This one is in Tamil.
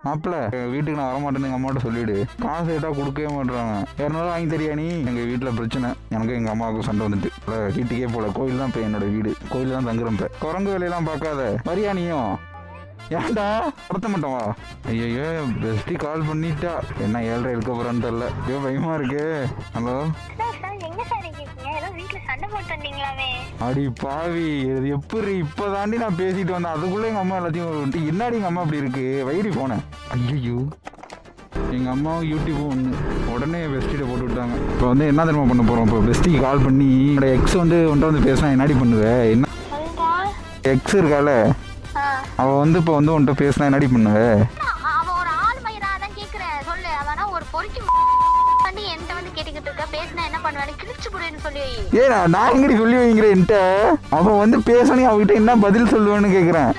மாப்பிள்ள வீட்டுக்கு நான் வரமாட்டேன்னு எங்கள் அம்மாட்ட சொல்லிவிடு. காசு கேட்டால் கொடுக்கவே மாட்டுறாங்க. 200 வாங்கி தெரியா நீ? எங்கள் வீட்டில் பிரச்சனை. எனக்கு எங்கள் அம்மாவுக்கும் சண்டை வந்துட்டு வீட்டுக்கே போகல. கோயில் தான் இப்போ என்னோட வீடு. கோயில் தான் தங்குறேன். இப்போ குரங்கு வேலையெல்லாம் பார்க்காத. வரியா நீயும்? ஏன்டா படுத்த மாட்டோவா? ஐயோ பெஸ்டி கால் பண்ணிட்டா. என்ன 7:30 இருக்க போகிறான்னு தெரில. ஐயோ பயமா இருக்கு. ஹலோ அடி பாவி, எப்படி இப்போதாண்டி நான் பேசிட்டு வந்தேன். அதுக்குள்ளே எங்கள் அம்மா எல்லாத்தையும் என்னாடி எங்கள் அம்மா அப்படி இருக்கு? வைடி போனேன். ஐயோ எங்கள் அம்மாவும் யூடியூப்பும் ஒன்று. உடனே பெஸ்ட்டிகிட்ட போட்டு விட்டாங்க. இப்போ வந்து என்ன தெரியுமா பண்ண போகிறோம்? இப்போ பெஸ்ட்டிக்கு கால் பண்ணி என்னோட எக்ஸ் வந்து உன்ட்ட வந்து பேசினா என்னடி பண்ணுவேன்? என்ன எக்ஸ் இருக்கால, அவள் வந்து இப்போ வந்து உன்ட்ட பேசினா என்னடி பண்ணுவேன்? ஏன்னா நான் எங்கடி சொல்லி வைக்கிறேன் என்கிட்ட? அவன் வந்து பேசணும், அவகிட்ட என்ன பதில் சொல்லுவேன்னு கேட்குறேன்.